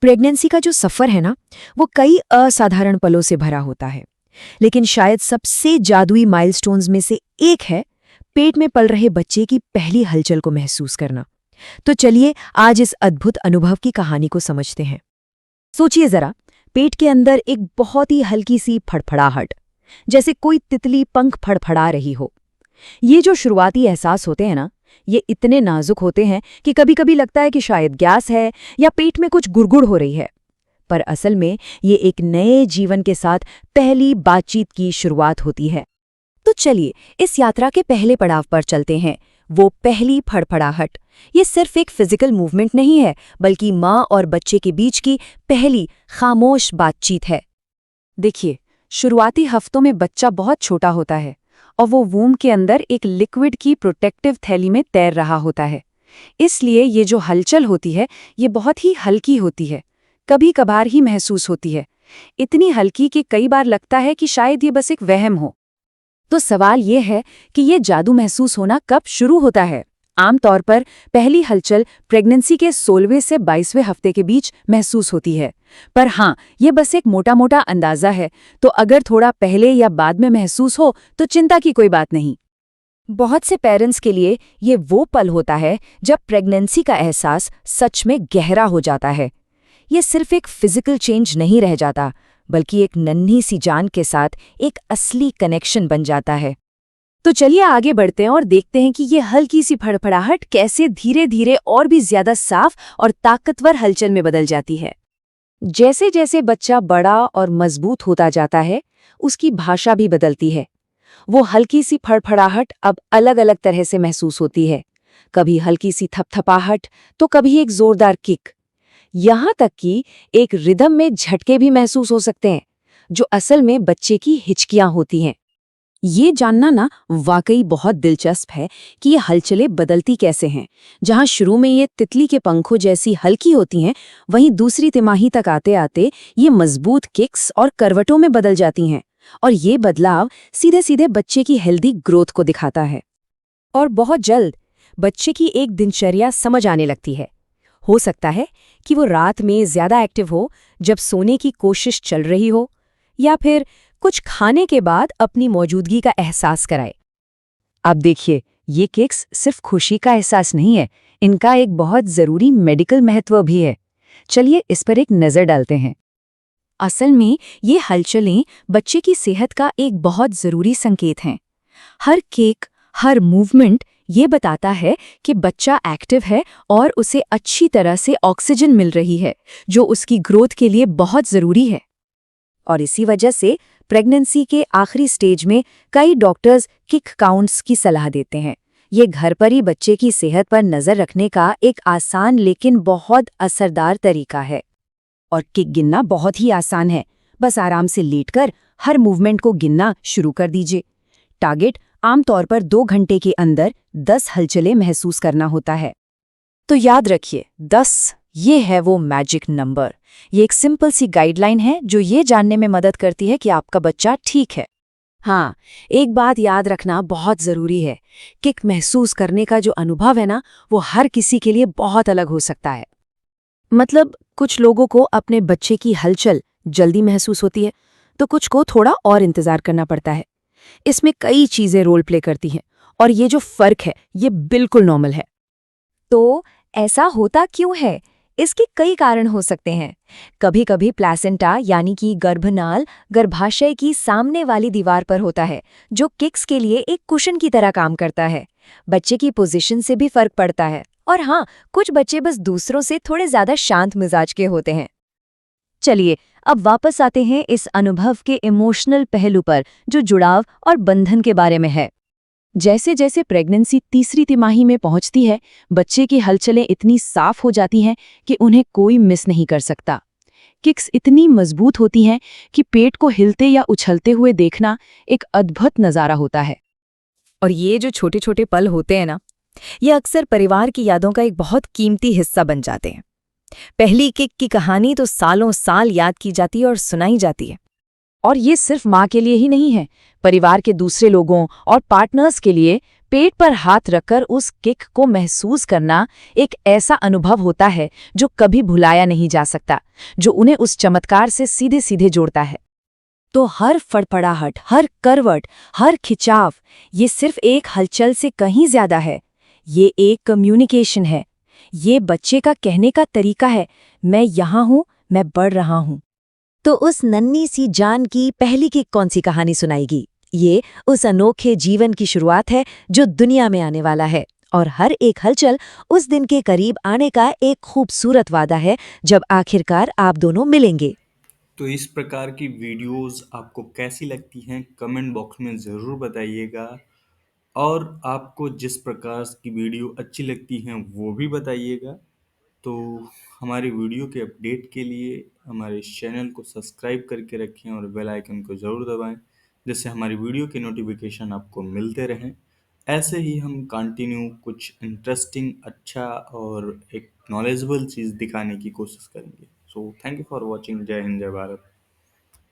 Pregnancy का जो सफर है ना, वो कई असाधारण पलों से भरा होता है। लेकिन शायद सबसे जादुई माइलस्टोन्स में से एक है पेट में पल रहे बच्चे की पहली हलचल को महसूस करना। तो चलिए आज इस अद्भुत अनुभव की कहानी को समझते हैं। सोचिए जरा, पेट के अंदर एक बहुत ही हल्की सी फड़फड़ाहट, जैसे कोई तितली पंख फड़फड़ा रही हो। ये जो शुरुआती एहसास होते हैं ना, ये इतने नाजुक होते हैं कि कभी-कभी लगता है कि शायद गैस है या पेट में कुछ गुड़गुड़ हो रही है। पर असल में ये एक नए जीवन के साथ पहली बातचीत की शुरुआत होती है। तो चलिए इस यात्रा के पहले पड़ाव पर चलते हैं, वो पहली फड़फड़ाहट। ये सिर्फ एक फिजिकल मूवमेंट नहीं है, बल्कि माँ और बच्चे के बीच की पहली खामोश बातचीत है। देखिए, शुरुआती हफ्तों में बच्चा बहुत छोटा होता है और वो वूम के अंदर एक लिक्विड की प्रोटेक्टिव थैली में तैर रहा होता है। इसलिए ये जो हलचल होती है, ये बहुत ही हल्की होती है, कभी कभार ही महसूस होती है। इतनी हल्की कि कई बार लगता है कि शायद ये बस एक वहम हो। तो सवाल ये है कि ये जादू महसूस होना कब शुरू होता है? आमतौर पर पहली हलचल प्रेगनेंसी के 16वें से 22वें हफ्ते के बीच महसूस होती है। पर हाँ, ये बस एक मोटा मोटा अंदाजा है, तो अगर थोड़ा पहले या बाद में महसूस हो तो चिंता की कोई बात नहीं। बहुत से पेरेंट्स के लिए ये वो पल होता है जब प्रेगनेंसी का एहसास सच में गहरा हो जाता है। ये सिर्फ एक फिजिकल चेंज नहीं रह जाता, बल्कि एक नन्ही सी जान के साथ एक असली कनेक्शन बन जाता है। तो चलिए आगे बढ़ते हैं और देखते हैं कि ये हल्की सी फड़फड़ाहट कैसे धीरे धीरे और भी ज्यादा साफ और ताकतवर हलचल में बदल जाती है। जैसे जैसे बच्चा बड़ा और मजबूत होता जाता है, उसकी भाषा भी बदलती है। वो हल्की सी फड़फड़ाहट अब अलग अलग तरह से महसूस होती है, कभी हल्की सी थपथपाहट तो कभी एक जोरदार किक। यहाँ तक कि एक रिदम में झटके भी महसूस हो सकते हैं, जो असल में बच्चे की हिचकियां होती हैं। ये जानना ना वाकई बहुत दिलचस्प है कि ये हलचलें बदलती कैसे हैं। जहाँ शुरू में ये तितली के पंखों जैसी हल्की होती हैं, वहीं दूसरी तिमाही तक आते आते ये मजबूत किक्स और करवटों में बदल जाती हैं। और ये बदलाव सीधे सीधे बच्चे की हेल्दी ग्रोथ को दिखाता है। और बहुत जल्द बच्चे की एक दिनचर्या समझ आने लगती है। हो सकता है कि वो रात में ज्यादा एक्टिव हो जब सोने की कोशिश चल रही हो, या फिर कुछ खाने के बाद अपनी मौजूदगी का एहसास कराए। अब देखिए, ये किक्स सिर्फ खुशी का एहसास नहीं है, इनका एक बहुत जरूरी मेडिकल महत्व भी है। चलिए इस पर एक नजर डालते हैं। असल में ये हलचलें बच्चे की सेहत का एक बहुत जरूरी संकेत हैं। हर किक, हर मूवमेंट ये बताता है कि बच्चा एक्टिव है और उसे अच्छी तरह से ऑक्सीजन मिल रही है, जो उसकी ग्रोथ के लिए बहुत जरूरी है। और इसी वजह से प्रेगनेंसी के आखिरी स्टेज में कई डॉक्टर्स किक काउंट्स की सलाह देते हैं। ये घर पर ही बच्चे की सेहत पर नजर रखने का एक आसान लेकिन बहुत असरदार तरीका है। और किक गिनना बहुत ही आसान है, बस आराम से लेटकर हर मूवमेंट को गिनना शुरू कर दीजिए। टारगेट आमतौर पर 2 घंटे के अंदर 10 हलचलें महसूस करना होता है। तो याद रखिए, 10 ये है वो मैजिक नंबर। ये एक सिंपल सी गाइडलाइन है जो ये जानने में मदद करती है कि आपका बच्चा ठीक है। हाँ, एक बात याद रखना बहुत ज़रूरी है, किक महसूस करने का जो अनुभव है ना, वो हर किसी के लिए बहुत अलग हो सकता है। मतलब कुछ लोगों को अपने बच्चे की हलचल जल्दी महसूस होती है, तो कुछ को थोड़ा और इंतज़ार करना पड़ता है। इसमें कई चीज़ें रोल प्ले करती हैं, और ये जो फ़र्क है ये बिल्कुल नॉर्मल है। तो ऐसा होता क्यों है? इसके कई कारण हो सकते हैं। कभी कभी प्लेसेंटा यानी कि गर्भनाल गर्भाशय की सामने वाली दीवार पर होता है, जो किक्स के लिए एक कुशन की तरह काम करता है। बच्चे की पोजीशन से भी फर्क पड़ता है। और हाँ, कुछ बच्चे बस दूसरों से थोड़े ज्यादा शांत मिजाज के होते हैं। चलिए अब वापस आते हैं इस अनुभव के इमोशनल पहलू पर, जो जुड़ाव और बंधन के बारे में है। जैसे जैसे प्रेगनेंसी तीसरी तिमाही में पहुंचती है, बच्चे की हलचलें इतनी साफ हो जाती हैं कि उन्हें कोई मिस नहीं कर सकता। किक्स इतनी मजबूत होती हैं कि पेट को हिलते या उछलते हुए देखना एक अद्भुत नज़ारा होता है। और ये जो छोटे छोटे पल होते हैं ना, ये अक्सर परिवार की यादों का एक बहुत कीमती हिस्सा बन जाते हैं। पहली किक की कहानी तो सालों साल याद की जाती है और सुनाई जाती है। और ये सिर्फ माँ के लिए ही नहीं है, परिवार के दूसरे लोगों और पार्टनर्स के लिए पेट पर हाथ रखकर उस किक को महसूस करना एक ऐसा अनुभव होता है जो कभी भुलाया नहीं जा सकता, जो उन्हें उस चमत्कार से सीधे सीधे जोड़ता है। तो हर फड़फड़ाहट, हर करवट, हर खिंचाव, ये सिर्फ एक हलचल से कहीं ज्यादा है। ये एक कम्युनिकेशन है। ये बच्चे का कहने का तरीका है, मैं यहाँ हूँ, मैं बढ़ रहा हूँ। तो उस नन्ही सी जान की पहली की कौन सी कहानी सुनाएगी? ये उस अनोखे जीवन की शुरुआत है जो दुनिया में आने वाला है। और हर एक हलचल उस दिन के करीब आने का एक खूबसूरत वादा है जब आखिरकार आप दोनों मिलेंगे। तो इस प्रकार की वीडियोस आपको कैसी लगती हैं कमेंट बॉक्स में ज़रूर बताइएगा। और आपको जिस प्रकार की वीडियो अच्छी लगती हैं वो भी बताइएगा। तो हमारी वीडियो के अपडेट के लिए हमारे इस चैनल को सब्सक्राइब करके रखें और बेल आइकन को ज़रूर दबाएं, जिससे हमारी वीडियो के नोटिफिकेशन आपको मिलते रहें। ऐसे ही हम कंटिन्यू कुछ इंटरेस्टिंग, अच्छा और एक नॉलेजेबल चीज़ दिखाने की कोशिश करेंगे। So thank you for watching. जय हिंद, जय भारत।